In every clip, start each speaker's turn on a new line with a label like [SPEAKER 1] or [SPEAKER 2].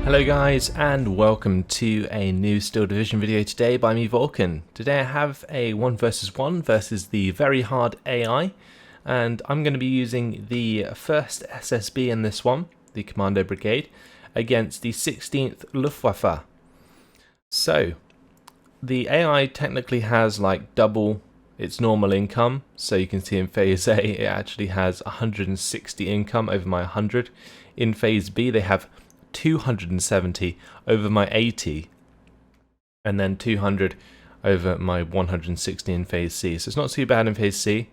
[SPEAKER 1] Hello guys, and welcome to a new Steel Division video today by me, Vulcan. Today I have a 1 versus 1 versus the very hard AI, and I'm going to be using the 1st SSB in this one, the Commando Brigade, against the 16th Luftwaffe. So, the AI technically has like double its normal income, so you can see in Phase A it actually has 160 income over my 100. In Phase B they have 270 over my 80, and then 200 over my 160 in Phase C. So it's not too bad in Phase C,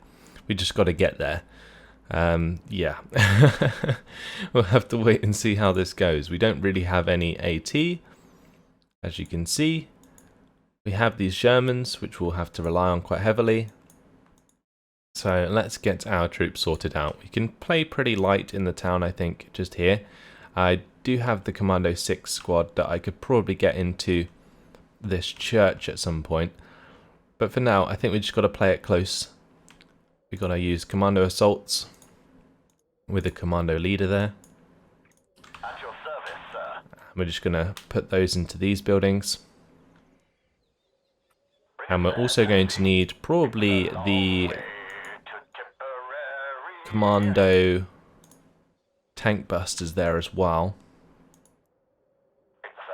[SPEAKER 1] we just got to get there. Yeah, we'll have to wait and see how this goes. We don't really have any AT, as you can see. We have these Shermans, which we'll have to rely on quite heavily. So let's get our troops sorted out. We can play pretty light in the town, I think, just here. I do have the Commando 6 squad that I could probably get into this church at some point. But for now, I think we just got to play it close. We've got to use Commando assaults with a Commando leader there.
[SPEAKER 2] At your service, sir.
[SPEAKER 1] We're just going to put those into these buildings. And we're also going to need probably the Commando tank busters there as well.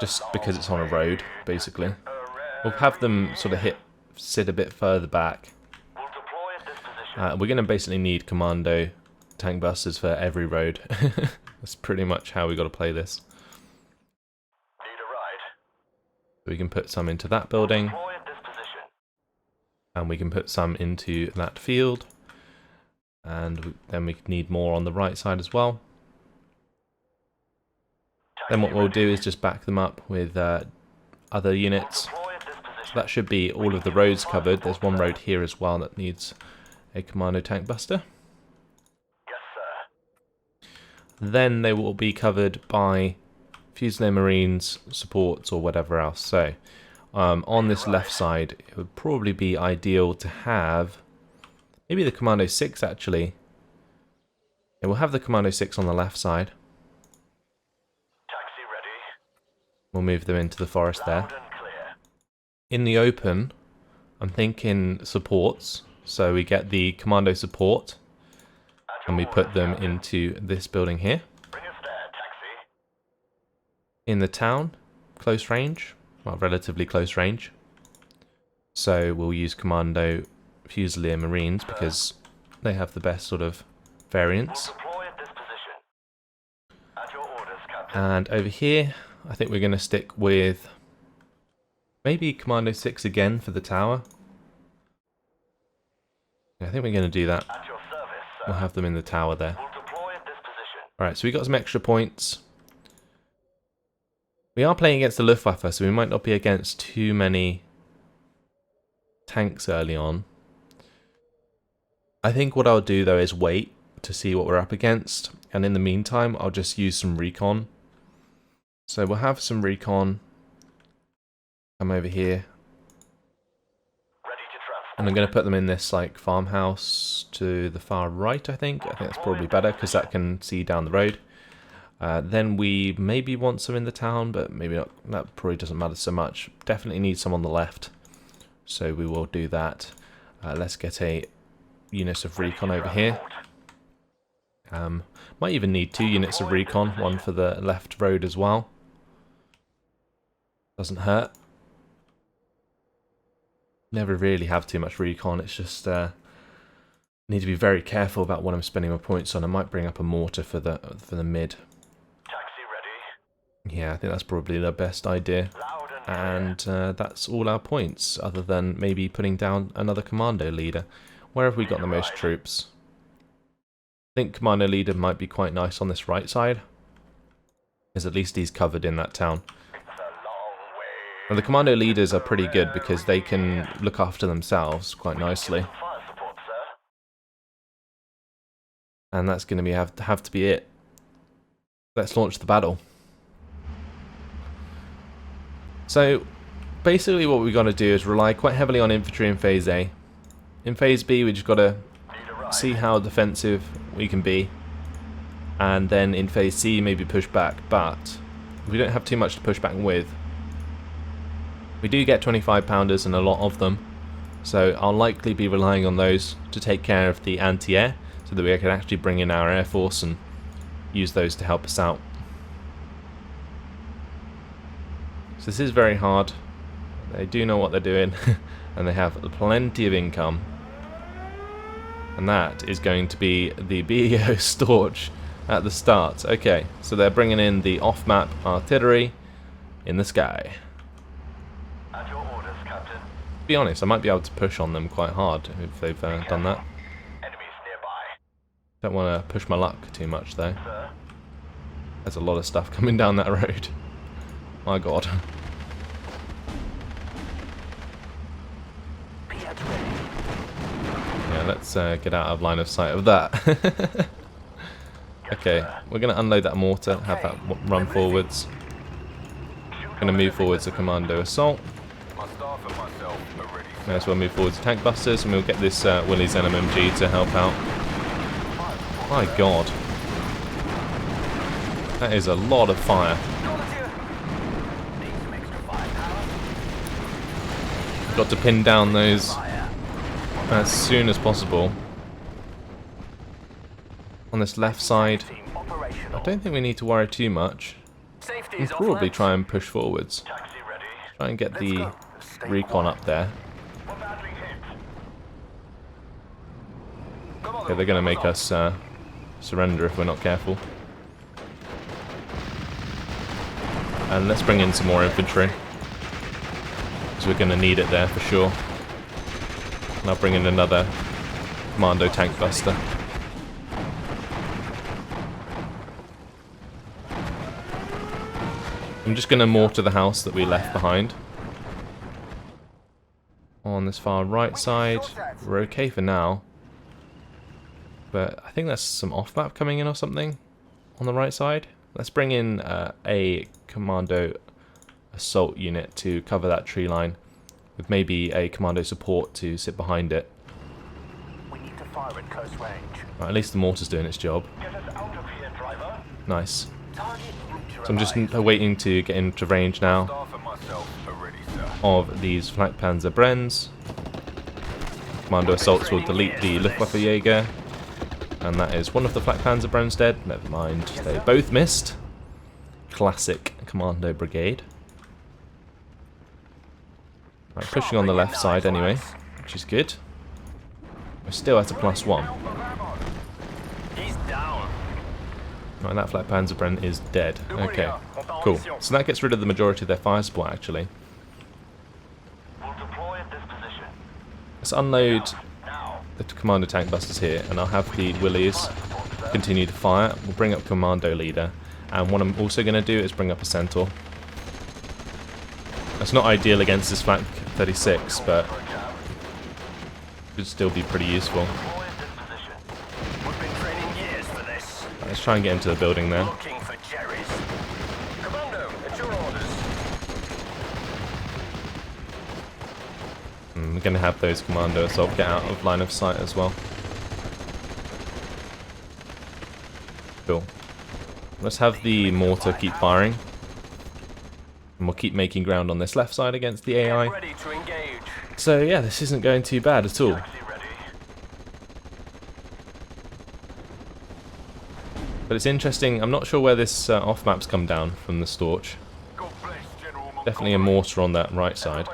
[SPEAKER 1] Just because it's on a road, basically. We'll have them sort of sit a bit further back. We're going to basically need Commando tank busters for every road. That's pretty much how we got to play this. So we can put some into that building. And we can put some into that field. And then we need more on the right side as well. Then what we'll do is just back them up with other units. So that should be all of the roads covered. There's one road here as well that needs a Commando tank buster.
[SPEAKER 2] Yes, sir.
[SPEAKER 1] Then they will be covered by Fusilier Marines, supports, or whatever else. So on this left side, it would probably be ideal to have maybe the Commando 6 actually. Yeah, we'll have the Commando 6 on the left side.
[SPEAKER 2] Taxi ready.
[SPEAKER 1] We'll move them into the forest there.
[SPEAKER 2] Loud and clear.
[SPEAKER 1] In the open, I'm thinking supports. So we get the Commando support and we put them into this building here.
[SPEAKER 2] Bring us there, taxi.
[SPEAKER 1] In the town, close range, well, relatively close range. So we'll use Commando Fusilier Marines because they have the best sort of variants.
[SPEAKER 2] Deploy at this position. At your orders, Captain.
[SPEAKER 1] And over here, I think we're going to stick with maybe Commando 6 again for the tower. Yeah, I think we're going to do that.
[SPEAKER 2] At your service, sir.
[SPEAKER 1] We'll have them in the tower there.
[SPEAKER 2] We'll deploy at this position.
[SPEAKER 1] Alright, so we got some extra points. We are playing against the Luftwaffe, so we might not be against too many tanks early on. I think what I'll do though is wait to see what we're up against, and in the meantime I'll just use some recon. So we'll have some recon come over here,
[SPEAKER 2] Ready to transport.
[SPEAKER 1] and I'm going to put them in this like farmhouse to the far right. I think that's probably better because that can see down the road. Then we maybe want some in the town, but maybe not. That probably doesn't matter so much. Definitely need some on the left, so we will do that. Let's get a unit of recon over here. Might even need 2 units of recon, one for the left road as well. Doesn't hurt. Never really have too much recon. It's just need to be very careful about what I'm spending my points on. I might bring up a mortar for the mid.
[SPEAKER 2] Taxi ready.
[SPEAKER 1] Yeah, I think that's probably the best idea.
[SPEAKER 2] Loud and clear.
[SPEAKER 1] And that's all our points, other than maybe putting down another Commando leader. Where have we got the most troops? I think Commando leader might be quite nice on this right side, because at least he's covered in that town.
[SPEAKER 2] It's a long way.
[SPEAKER 1] And the Commando leaders are pretty good because they can look after themselves quite nicely.
[SPEAKER 2] Fire support, sir.
[SPEAKER 1] And that's going to have to be it. Let's launch the battle. So basically what we've got to do is rely quite heavily on infantry in Phase A. In Phase B we just got to see how defensive we can be, and then in Phase C maybe push back, but we don't have too much to push back with. We do get 25 pounders and a lot of them, so I'll likely be relying on those to take care of the anti-air, so that we can actually bring in our air force and use those to help us out. So this is very hard. They do know what they're doing and they have plenty of income, and that is going to be the BEO Storch at the start. Okay, so they're bringing in the off-map artillery in the sky.
[SPEAKER 2] At your orders, Captain.
[SPEAKER 1] To be honest, I might be able to push on them quite hard if they've done that.
[SPEAKER 2] Enemies nearby.
[SPEAKER 1] Don't want to push my luck too much though.
[SPEAKER 2] Sir.
[SPEAKER 1] There's a lot of stuff coming down that road. My god. Yeah, let's get out of line of sight of that. Okay, we're going to unload that mortar, have that run forwards. Going to move forwards to commando assault. May as well move forwards to tank busters, and we'll get this Willys NMMG to help out. My god. That is a lot of fire. Got to pin down those as soon as possible. On this left side, I don't think we need to worry too much. We'll probably try and push forwards. Try and get the recon up there. Okay, they're going to make us surrender if we're not careful. And let's bring in some more infantry, because we're going to need it there for sure. And I'll bring in another commando tank buster. I'm just going to mortar the house that we left behind. On this far right side, we're okay for now. But I think there's some off-map coming in or something on the right side. Let's bring in a commando assault unit to cover that tree line, with maybe a commando support to sit behind it.
[SPEAKER 2] We need to fire at close range.
[SPEAKER 1] Right, at least the mortar's doing its job.
[SPEAKER 2] Get us out of here, driver.
[SPEAKER 1] Nice. So I'm just waiting to get into range now of these Flak Panzer Brens. Commando assaults will delete the Luftwaffejäger, and that is one of the Flak Panzer Brens dead. Never mind, they both missed. Classic Commando Brigade. Right, pushing on the left side anyway, which is good. We're still at a +1.
[SPEAKER 2] He's down.
[SPEAKER 1] Right, that Flak Panzer Bren is dead. Okay, cool. So that gets rid of the majority of their fire support actually.
[SPEAKER 2] We'll deploy at this position.
[SPEAKER 1] Let's unload the commando tank busters here, and I'll have the Willys continue to fire. We'll bring up commando leader, and what I'm also going to do is bring up a centaur. That's not ideal against this Flak 36, but could still be pretty useful.
[SPEAKER 2] We've been training years for this.
[SPEAKER 1] Let's try and get into the building there.
[SPEAKER 2] Looking for cherries. Commando, at your orders.
[SPEAKER 1] We're going to have those commando assault get out of line of sight as well. Cool. Let's have the mortar keep firing. And we'll keep making ground on this left side against the AI.
[SPEAKER 2] Ready to engage.
[SPEAKER 1] So yeah, this isn't going too bad at all. But it's interesting, I'm not sure where this off-map's come down from the Storch. Definitely a mortar on that right side.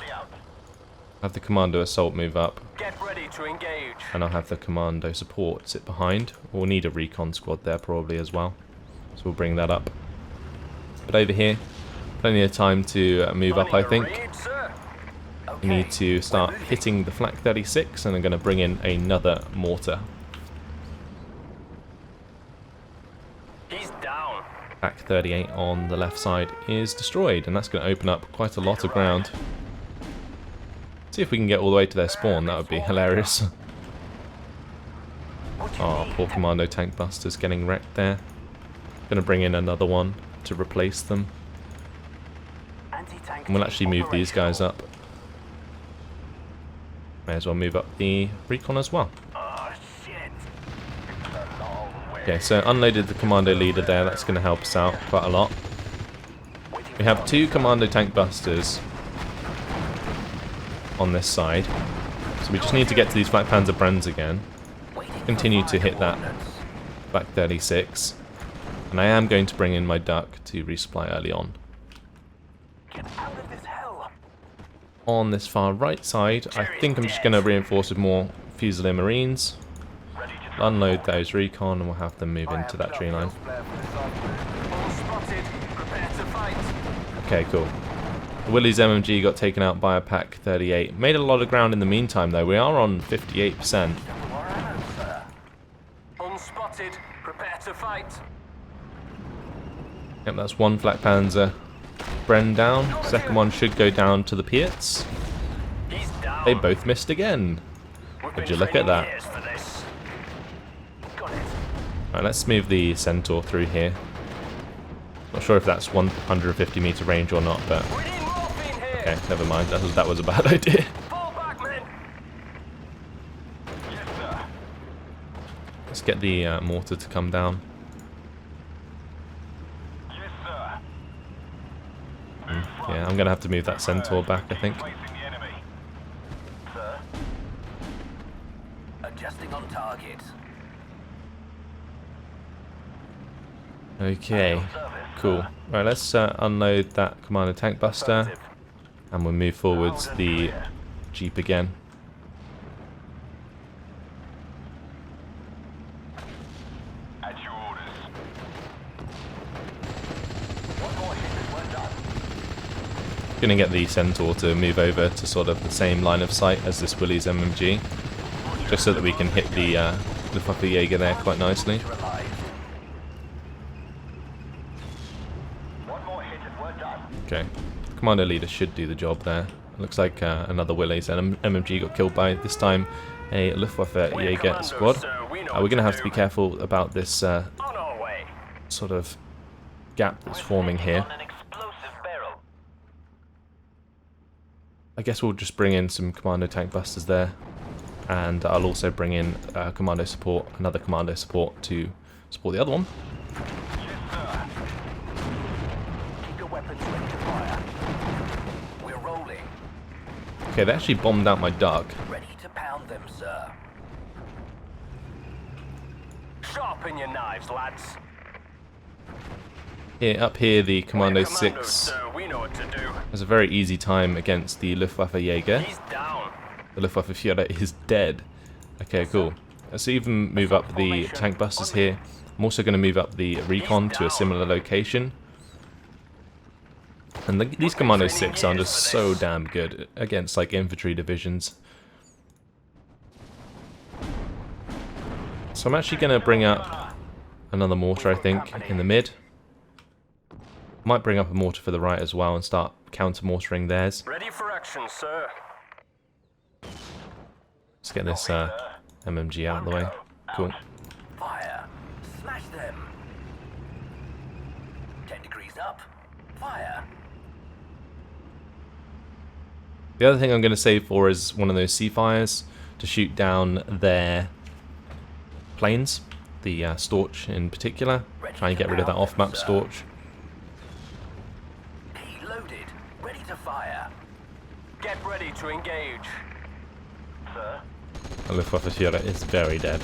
[SPEAKER 1] Have the commando assault move up.
[SPEAKER 2] Get ready to engage.
[SPEAKER 1] And I'll have the commando support sit behind. We'll need a recon squad there probably as well. So we'll bring that up. But over here, plenty of time to move up, I think. We need to start hitting the Flak 36, and I'm going to bring in another mortar.
[SPEAKER 2] He's down.
[SPEAKER 1] Flak 38 on the left side is destroyed, and that's going to open up quite a lot of ground. See if we can get all the way to their spawn, that would be hilarious. Oh, poor commando tank busters getting wrecked there. Going to bring in another one to replace them. And we'll actually move these guys up. May as well move up the recon as well. Okay, so unloaded the commando leader there, that's going to help us out quite a lot. We have 2 commando tank busters on this side. So we just need to get to these Flak Panzer Brenns again. Continue to hit that Flak 36. And I am going to bring in my duck to resupply early on.
[SPEAKER 2] Get out of this hell.
[SPEAKER 1] On this far right side, I think I'm just going to reinforce with more Fusilier Marines. Unload those recon and we'll have them move into that tree line.
[SPEAKER 2] All spotted. Prepare to fight.
[SPEAKER 1] Okay, cool. The Willys MMG got taken out by a Pack 38. Made a lot of ground in the meantime though. We are on 58%.
[SPEAKER 2] Unspotted. Prepare to fight.
[SPEAKER 1] Yep, that's 1 Flak Panzer Bren down. Second one should go down to the Piets.
[SPEAKER 2] He's down.
[SPEAKER 1] They both missed again. Would you look at that?
[SPEAKER 2] Got it.
[SPEAKER 1] Alright, let's move the Centaur through here. Not sure if that's 150 meter range or not, but
[SPEAKER 2] We need morphine here.
[SPEAKER 1] okay, never mind. That was a bad idea.
[SPEAKER 2] Fall back, men. Yes, sir.
[SPEAKER 1] Let's get the mortar to come down.
[SPEAKER 2] Yes, sir.
[SPEAKER 1] Yeah, I'm gonna have to move that Centaur back, I think.
[SPEAKER 2] Facing the enemy. Sir. Adjusting on target.
[SPEAKER 1] Okay, cool. Right, let's unload that Commander Tank Buster, and we'll move forwards the Jeep again.
[SPEAKER 2] At your orders. One more hit, we're done.
[SPEAKER 1] Gonna get the Centaur to move over to sort of the same line of sight as this Willys MMG, just so that we can hit the Luftwaffe Jäger there quite nicely.
[SPEAKER 2] One more hit and we're done.
[SPEAKER 1] Okay, Commander Leader should do the job there. Looks like another Willys and MMG got killed by, this time, a Luftwaffe Jäger squad. We're going to have to be careful about this
[SPEAKER 2] On our way.
[SPEAKER 1] sort of gap that's forming here.
[SPEAKER 2] On an explosive barrel.
[SPEAKER 1] I guess we'll just bring in some Commando Tank Busters there. And I'll also bring in Commando Support, another Commando Support to support the other one.
[SPEAKER 2] Yes, sir. Keep your weapons ready to fire. We're rolling.
[SPEAKER 1] Okay, they actually bombed out my duck.
[SPEAKER 2] Ready to pound them, sir. Sharpen your knives, lads.
[SPEAKER 1] Here, up here, the Commando
[SPEAKER 2] We're commandos,
[SPEAKER 1] 6
[SPEAKER 2] sir. We know what to do.
[SPEAKER 1] has a very easy time against the Luftwaffe Jäger.
[SPEAKER 2] He's down.
[SPEAKER 1] The Luftwaffe Führer is dead. Okay, cool. Let's even move up the tank busters here. I'm also going to move up the recon to a similar location. And these Commando 6 are just so damn good against like infantry divisions. So I'm actually going to bring up another mortar, I think, in the mid. Might bring up a mortar for the right as well and start counter-mortaring theirs.
[SPEAKER 2] Ready for action, sir.
[SPEAKER 1] Let's get this MMG out of the way. Cool.
[SPEAKER 2] Fire. Smash them. 10 degrees up. Fire.
[SPEAKER 1] The other thing I'm going to save for is one of those Seafires to shoot down their planes, the Storch in particular. Try and get rid of that off-map Storch.
[SPEAKER 2] Key loaded. Ready to fire. Get ready to engage. Sir.
[SPEAKER 1] The Luftwaffe Führer is very dead.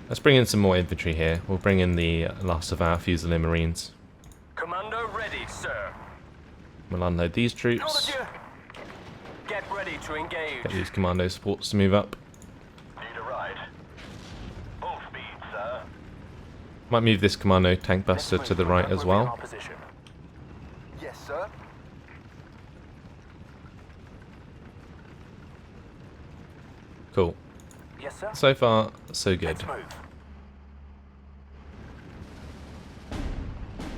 [SPEAKER 1] Let's bring in some more infantry here. We'll bring in the last of our Fusilier Marines.
[SPEAKER 2] Commando ready, sir.
[SPEAKER 1] We'll unload these troops.
[SPEAKER 2] Acknowledge you. Get ready to engage.
[SPEAKER 1] Get these commando supports to move up.
[SPEAKER 2] Need a ride. Full speed, sir.
[SPEAKER 1] Might move this commando tank buster to the right as well.
[SPEAKER 2] Yes, sir.
[SPEAKER 1] Cool.
[SPEAKER 2] Yes, sir.
[SPEAKER 1] So far, so good.
[SPEAKER 2] Let's move.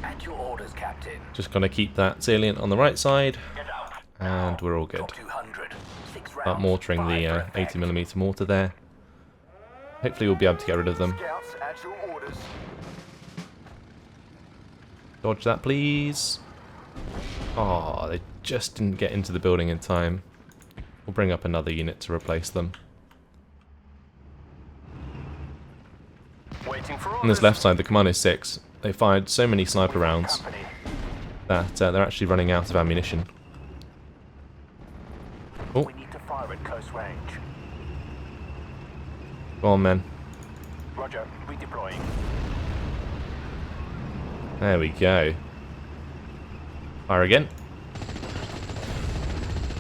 [SPEAKER 2] At your orders, Captain.
[SPEAKER 1] Just gonna keep that salient on the right side,
[SPEAKER 2] Get out.
[SPEAKER 1] and we're all good.
[SPEAKER 2] Talk 200. 6 rounds.
[SPEAKER 1] Start mortaring the 80mm mortar there. Hopefully we'll be able to get rid of them.
[SPEAKER 2] Scouts at your orders.
[SPEAKER 1] Dodge that, please. Oh, they just didn't get into the building in time. We'll bring up another unit to replace them.
[SPEAKER 2] Waiting for orders.
[SPEAKER 1] On this left side, the Commando 6 they fired so many sniper rounds
[SPEAKER 2] Company.
[SPEAKER 1] that they're actually running out of ammunition. Oh,
[SPEAKER 2] We need to fire at close range.
[SPEAKER 1] go on, men.
[SPEAKER 2] Roger, redeploying.
[SPEAKER 1] There we go. Fire again.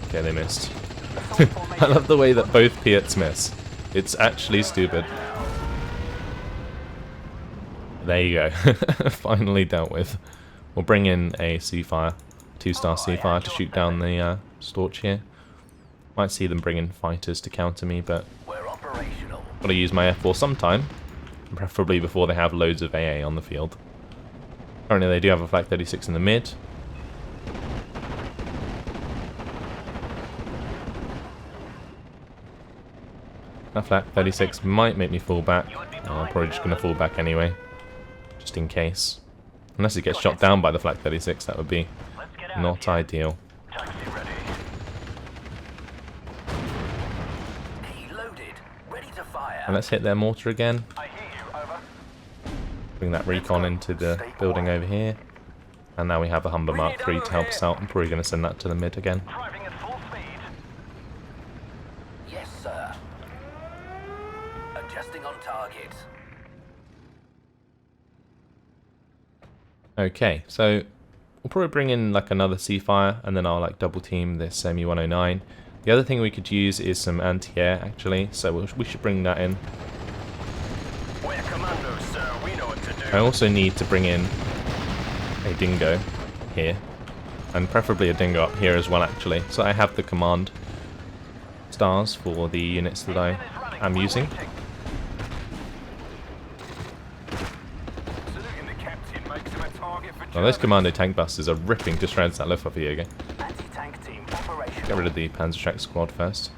[SPEAKER 1] Okay, they missed. I love the way that both Piats miss. It's actually stupid. There you go. Finally dealt with. We'll bring in a Seafire, 2-star Seafire to shoot down the Storch here. Might see them bring in fighters to counter me, but
[SPEAKER 2] We're operational.
[SPEAKER 1] gotta use my F4 sometime, preferably before they have loads of AA on the field. Currently they do have a Flak 36 in the mid. That Flak 36 might make me fall back. I'm probably just going to fall back anyway, just in case. Unless it gets shot down by the Flak 36, that would be not ideal.
[SPEAKER 2] Taxi ready. Key loaded. Ready to fire.
[SPEAKER 1] And let's hit their mortar again.
[SPEAKER 2] I hear you. Over.
[SPEAKER 1] Bring that recon into the building over here. And now we have a Humber Mark III to help us out. I'm probably going to send that to the mid again.
[SPEAKER 2] Driving at full speed. Yes, sir. Adjusting on target.
[SPEAKER 1] Okay, so we'll probably bring in like another Seafire, and then I'll like double team this MU-109. The other thing we could use is some anti-air actually, so we should bring that in.
[SPEAKER 2] We're commandos, sir. We know what to do.
[SPEAKER 1] I also need to bring in a dingo here, and preferably a dingo up here as well actually, so I have the command stars for the units that I am using. Now those commando tank busters are ripping to shreds that Luftwaffe.
[SPEAKER 2] Anti-tank team operational.
[SPEAKER 1] Get rid of the Panzerschreck squad first.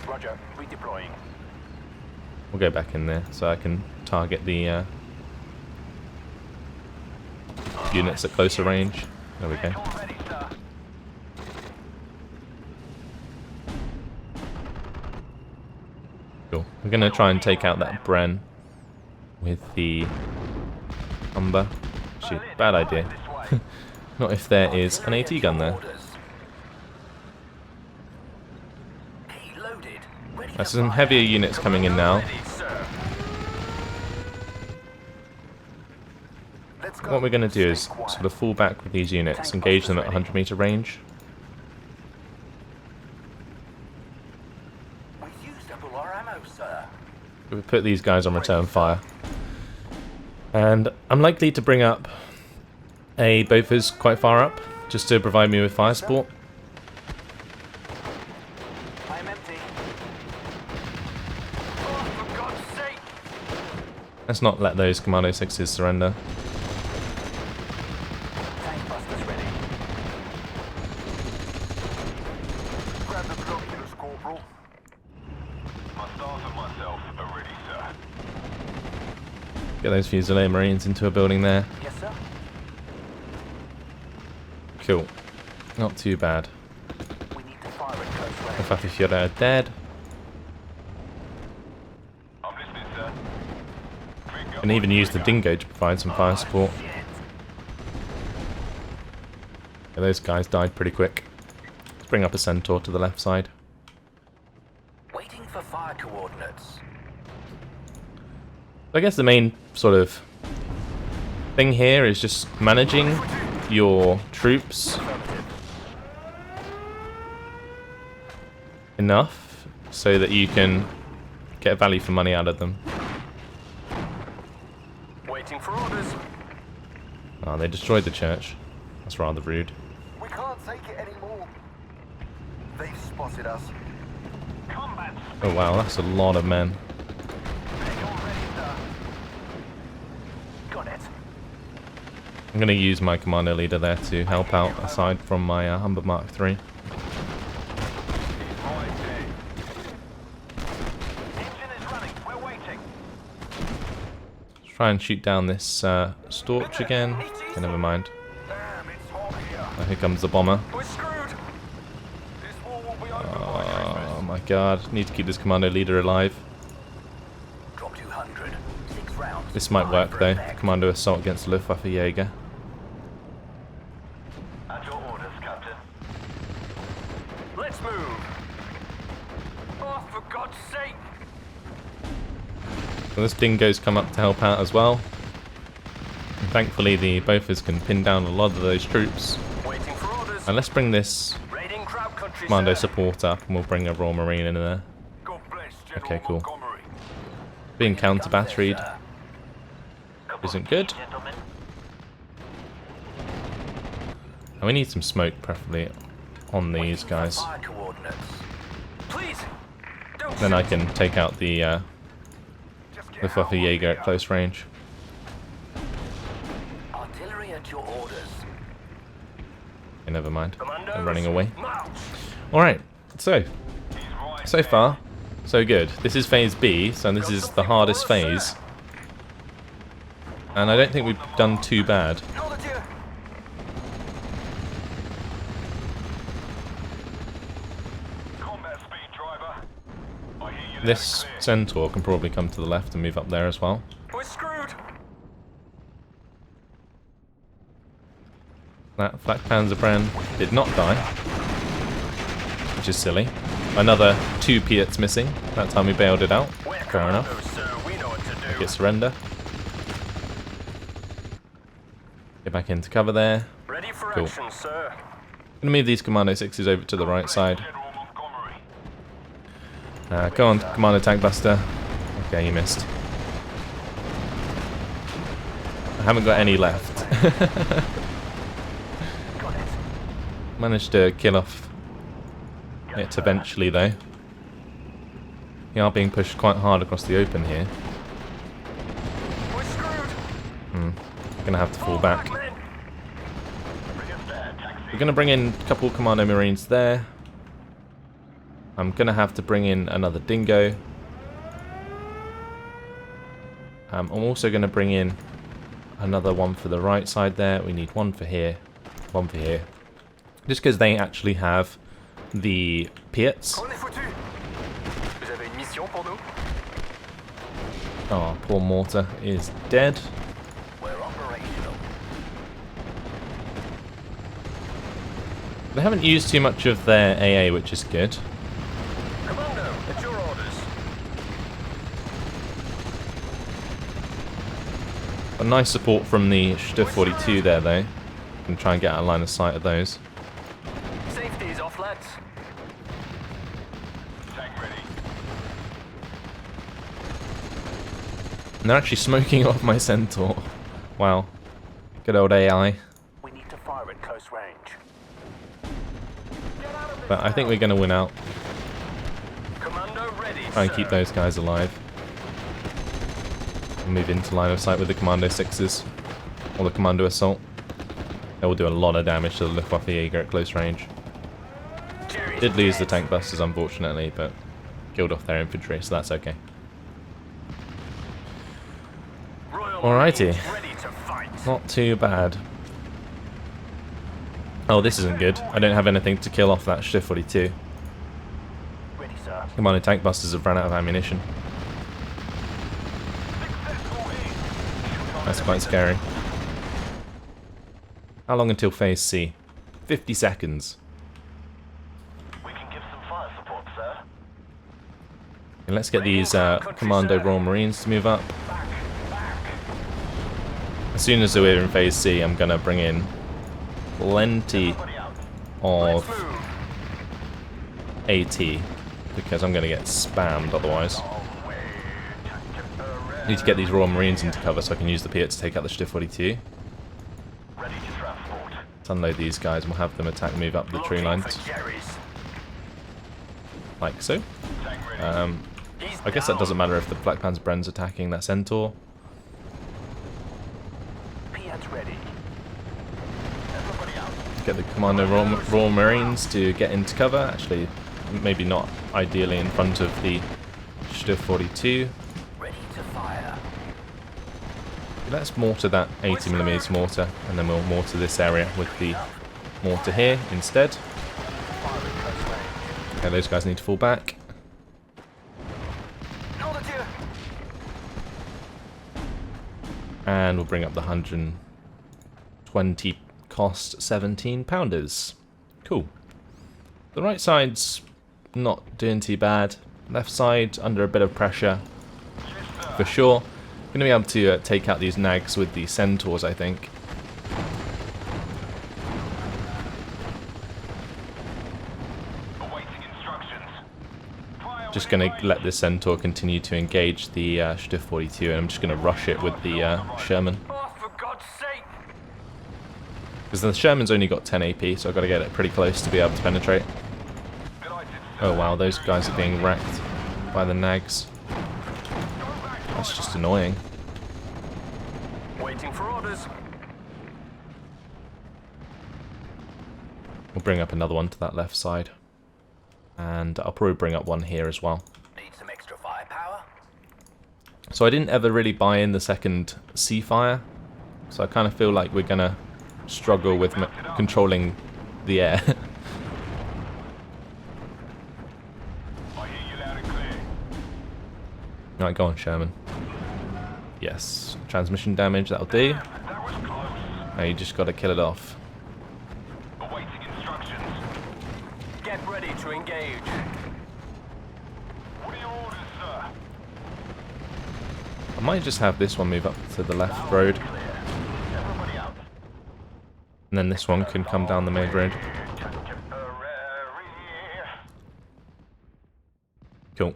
[SPEAKER 2] Roger, redeploying.
[SPEAKER 1] We'll go back in there so I can target the units at closer range. There we go.
[SPEAKER 2] All ready, sir.
[SPEAKER 1] Cool. I'm going to try and take out that Bren with the Humber. Shoot, bad idea. Not if there is an AT gun there.
[SPEAKER 2] Key loaded. Ready
[SPEAKER 1] There's
[SPEAKER 2] to
[SPEAKER 1] some
[SPEAKER 2] fire.
[SPEAKER 1] heavier units coming in now.
[SPEAKER 2] Ready, sir. Let's go.
[SPEAKER 1] What we're going to do is
[SPEAKER 2] Stay quiet.
[SPEAKER 1] sort of fall back with these units, engage them at 100 meter range.
[SPEAKER 2] We've used up all our ammo, sir.
[SPEAKER 1] We put these guys on return fire. And I'm likely to bring up a Bofors quite far up, just to provide me with fire support.
[SPEAKER 2] I'm empty. Oh, for God's sake!
[SPEAKER 1] Let's not let those Commando 6s surrender.
[SPEAKER 2] Tank busters ready. Grab the binoculars, Corporal. My staff and myself are ready, sir.
[SPEAKER 1] Get those Fusilier Marines into a building there.
[SPEAKER 2] Yes, sir.
[SPEAKER 1] Cool. Not too bad.
[SPEAKER 2] We need to fire at close range.
[SPEAKER 1] The Fafifjorda are dead.
[SPEAKER 2] I'm listening, sir.
[SPEAKER 1] And even use the Dingo to provide some fire support.
[SPEAKER 2] Shit.
[SPEAKER 1] Yeah, those guys died pretty quick. Let's bring up a Centaur to the left side.
[SPEAKER 2] Waiting for fire coordinates.
[SPEAKER 1] I guess the main sort of thing here is just managing your troops enough so that you can get value for money out of them.
[SPEAKER 2] Waiting for orders.
[SPEAKER 1] Oh, they destroyed the church. That's rather rude.
[SPEAKER 2] We can't take it anymore. They've spotted us. Combat.
[SPEAKER 1] Oh wow, that's a lot of men.
[SPEAKER 2] Got it.
[SPEAKER 1] I'm going to use my commando leader there to help out aside from my Humber Mark III.
[SPEAKER 2] Engine is running. We're waiting.
[SPEAKER 1] Let's try and shoot down this Storch again. Okay, never mind.
[SPEAKER 2] Damn, it's hot here.
[SPEAKER 1] Oh, here comes the bomber.
[SPEAKER 2] We're screwed. This war will be over by
[SPEAKER 1] Oh
[SPEAKER 2] Christmas.
[SPEAKER 1] my god, need to keep this commando leader alive. This might work though. Commando assault against the Luftwaffe Jäger.
[SPEAKER 2] At your orders, Captain. Let's move. Oh, for God's sake!
[SPEAKER 1] So this dingo's come up to help out as well. And thankfully the Bofors can pin down a lot of those troops.
[SPEAKER 2] Waiting for orders.
[SPEAKER 1] And let's bring this
[SPEAKER 2] Raiding crowd country,
[SPEAKER 1] Commando
[SPEAKER 2] sir.
[SPEAKER 1] support up and we'll bring a Royal Marine in there.
[SPEAKER 2] God bless, General
[SPEAKER 1] Okay, cool.
[SPEAKER 2] Montgomery.
[SPEAKER 1] Being counter-batteried isn't good.
[SPEAKER 2] Gentlemen.
[SPEAKER 1] And we need some smoke, preferably on these guys.
[SPEAKER 2] Fire coordinates. Please, don't
[SPEAKER 1] Then I
[SPEAKER 2] shoot.
[SPEAKER 1] can take out the
[SPEAKER 2] Just get
[SPEAKER 1] Luftwaffe
[SPEAKER 2] out.
[SPEAKER 1] Jäger at close range.
[SPEAKER 2] Artillery at your orders.
[SPEAKER 1] Okay, never mind.
[SPEAKER 2] Commandos,
[SPEAKER 1] I'm running away.
[SPEAKER 2] march.
[SPEAKER 1] Alright, so far, so good. This is phase B, so this is the hardest phase. And I don't think we've done too bad.
[SPEAKER 2] Hold it here. Combat speed, driver. I hear you.
[SPEAKER 1] This Centaur can probably come to the left and move up there as well.
[SPEAKER 2] We're screwed.
[SPEAKER 1] That Flak Panzerbrand did not die, which is silly. Another 2 Piats missing. That time we bailed it out. Fair enough.
[SPEAKER 2] Sir, we know what to do.
[SPEAKER 1] Get surrender. Get back into cover there.
[SPEAKER 2] Ready for
[SPEAKER 1] Cool.
[SPEAKER 2] action, sir.
[SPEAKER 1] Gonna move these Commando 6s over to the right side.
[SPEAKER 2] General Montgomery.
[SPEAKER 1] Go on, Commando Tank Buster. Okay, you missed. I haven't got any left.
[SPEAKER 2] Got it.
[SPEAKER 1] Managed to kill off it eventually though. We are being pushed quite hard across the open here.
[SPEAKER 2] We're screwed.
[SPEAKER 1] Gonna have to fall back.
[SPEAKER 2] Men.
[SPEAKER 1] We're gonna bring in a couple Commando Marines there. I'm gonna have to bring in another Dingo. I'm also gonna bring in another one for the right side there. We need one for here, one for here. Just because they actually have the Piats.
[SPEAKER 2] On est foutu. Vous avez une mission pour nous?
[SPEAKER 1] Oh, poor mortar is dead.
[SPEAKER 2] We're operational.
[SPEAKER 1] They haven't used too much of their AA, which is good.
[SPEAKER 2] Commando, at your orders.
[SPEAKER 1] A nice support from the Stuff 42 there, though. Can try and get out of line of sight of those.
[SPEAKER 2] Safety is off, lads. Tank ready.
[SPEAKER 1] And they're actually smoking off my Centaur. Wow. Good old AI.
[SPEAKER 2] We need to fire at close range.
[SPEAKER 1] But I think we're going to win out.
[SPEAKER 2] Commando ready,
[SPEAKER 1] Try and keep those guys alive. And move into line of sight with the Commando 6s. Or the Commando Assault. They will do a lot of damage to the Luftwaffe Jäger at close range. Did lose the tank busters, unfortunately, but killed off their infantry, so that's okay. Alrighty.
[SPEAKER 2] Ready to fight.
[SPEAKER 1] Not too bad. Oh, this isn't good. I don't have anything to kill off that Stuff 42.
[SPEAKER 2] Ready, sir.
[SPEAKER 1] Commando tank busters have run out of ammunition. That's quite scary. How long until phase C? 50 seconds.
[SPEAKER 2] We can give some fire support, sir.
[SPEAKER 1] And let's get these Commando Royal Marines to move up. As soon as we're in phase C, I'm going to bring in plenty of AT, because I'm going to get spammed otherwise. Need to get these Royal Marines into cover so I can use the Piat to take out the Stuff 42.
[SPEAKER 2] Ready to transport.
[SPEAKER 1] Let's unload these guys and we'll have them attack, move up the tree lines, like so. I guess that doesn't matter if the Black Panzerbrand's attacking that Centaur.
[SPEAKER 2] Piats ready. Everybody out.
[SPEAKER 1] Get the Commando Royal Marines to get into cover. Actually, maybe not ideally in front of the Stuff 42.
[SPEAKER 2] Ready to fire.
[SPEAKER 1] Let's mortar that 80mm mortar, and then we'll mortar this area with the mortar here instead.
[SPEAKER 2] Fire at close range.
[SPEAKER 1] Okay, those guys need to fall back.
[SPEAKER 2] Hold it here.
[SPEAKER 1] And we'll bring up the 120 cost 17 pounders. Cool. The right side's not doing too bad. Left side under a bit of pressure for sure. Going to be able to take out these nags with the centaurs, I think. Just going to let this centaur continue to engage the Stiff 42, and I'm just going to rush it with the Sherman.
[SPEAKER 2] Oh, for God's sake!
[SPEAKER 1] Because the Sherman's only got 10 AP, so I've got to get it pretty close to be able to penetrate. Oh wow, those guys are being wrecked by the nags. That's just annoying.
[SPEAKER 2] Waiting for orders.
[SPEAKER 1] We'll bring up another one to that left side. And I'll probably bring up one here as well.
[SPEAKER 2] Need some extra firepower?
[SPEAKER 1] So I didn't ever really buy in the second Seafire. So I kind of feel like we're going to struggle with controlling the air. Alright, go on, Sherman. Yes. Transmission damage, that'll do. Now you just got to kill it off.
[SPEAKER 2] Awaiting instructions. Get ready to engage. What are your orders, sir?
[SPEAKER 1] I might just have this one move up to the left road.
[SPEAKER 2] Everybody out.
[SPEAKER 1] And then this one can come down the main road. Cool.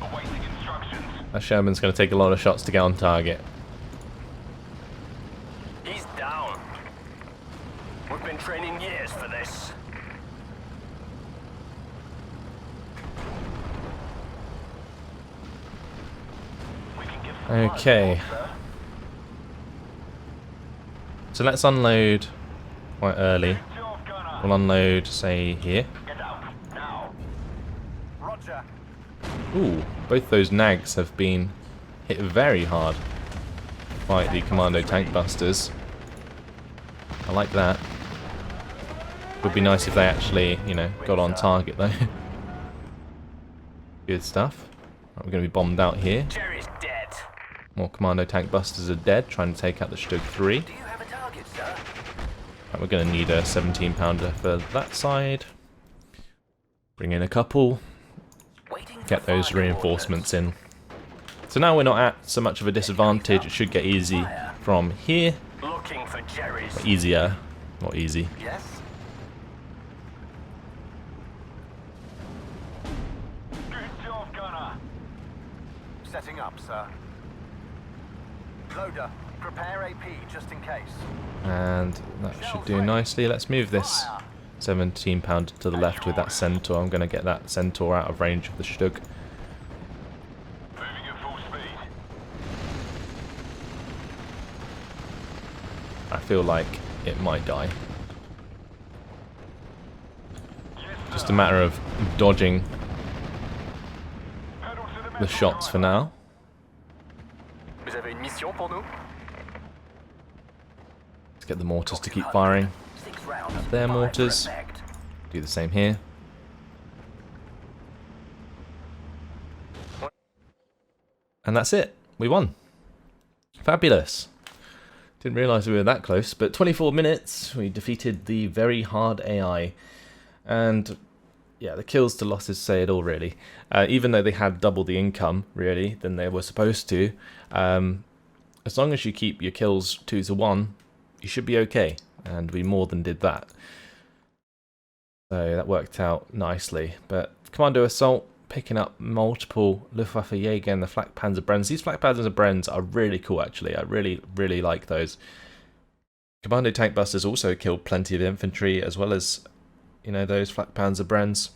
[SPEAKER 2] Awaiting instructions.
[SPEAKER 1] That Sherman's going to take a lot of shots to get on target.
[SPEAKER 2] He's down. We've been training years for this. We can give some
[SPEAKER 1] Okay.
[SPEAKER 2] support, sir.
[SPEAKER 1] So let's unload quite early.
[SPEAKER 2] Lift your gunner.
[SPEAKER 1] We'll unload, say, here.
[SPEAKER 2] Get out now. Roger.
[SPEAKER 1] Ooh, both those nags have been hit very hard by the Commando tank busters. I like that. Would be nice if they actually, you know, got on target though. Good stuff. Right, we're going to be bombed out here.
[SPEAKER 2] Jerry's dead.
[SPEAKER 1] More Commando tank busters are dead, trying to take out the Stug 3.
[SPEAKER 2] Do you have a target, sir?
[SPEAKER 1] Right, we're going to need a 17 pounder for that side. Bring in a couple.
[SPEAKER 2] Waiting for
[SPEAKER 1] Get those
[SPEAKER 2] final
[SPEAKER 1] reinforcements in. So now we're not at so much of a disadvantage. It should get easy from here.
[SPEAKER 2] orders. Looking for Jerry's.
[SPEAKER 1] Easier, not easy.
[SPEAKER 2] Yes. Good job, gunner. Setting up, sir. Loader, prepare AP just in case.
[SPEAKER 1] And that should do nicely. Let's move this 17 pounder to the left with that centaur. I'm going to get that centaur out of range of the Stug.
[SPEAKER 2] Moving at full speed.
[SPEAKER 1] I feel like it might die. Just a matter of dodging the shots for now.
[SPEAKER 2] Vous avez une mission pour nous?
[SPEAKER 1] Let's get the mortars to keep firing.
[SPEAKER 2] 6 rounds.
[SPEAKER 1] Their
[SPEAKER 2] 5 for
[SPEAKER 1] mortars.
[SPEAKER 2] effect.
[SPEAKER 1] Do the same here. And that's it. We won. Fabulous. Didn't realise we were that close, but 24 minutes, we defeated the very hard AI. And yeah, the kills to losses say it all, really. Even though they had double the income, really, than they were supposed to, as long as you keep your kills 2-to-1, you should be okay. And we more than did that. So that worked out nicely. But Commando Assault, picking up multiple Luftwaffe Jäger and the Flak Panzer Brenns. These Flak Panzer Brenns are really cool, actually. I really, really like those. Commando Tank Busters also killed plenty of infantry, as well as, you know, those Flak Panzer Brenns.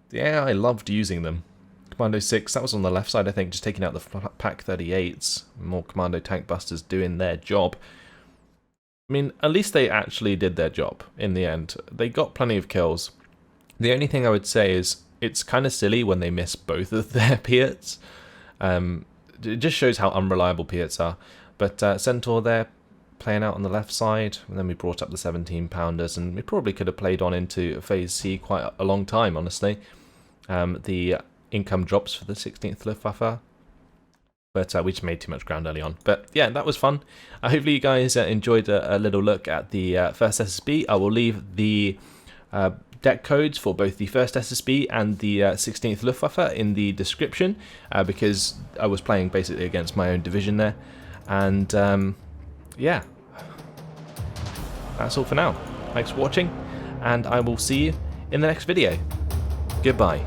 [SPEAKER 1] The AI loved using them. Commando 6, that was on the left side, I think, just taking out the Pack 38s. More Commando Tank Busters doing their job. I mean, at least they actually did their job in the end. They got plenty of kills. The only thing I would say is it's kind of silly when they miss both of their Piats. It just shows how unreliable Piats are. But Centaur there, playing out on the left side. And then we brought up the 17 pounders. And we probably could have played on into Phase C quite a long time, honestly. The income drops for the 16th Luftwaffe but we just made too much ground early on. But yeah, that was fun. Hopefully you guys enjoyed a little look at the first SSB. I will leave the deck codes for both the first SSB and the 16th Luftwaffe in the description, because I was playing basically against my own division there. And yeah, that's all for now. Thanks for watching, and I will see you in the next video. Goodbye.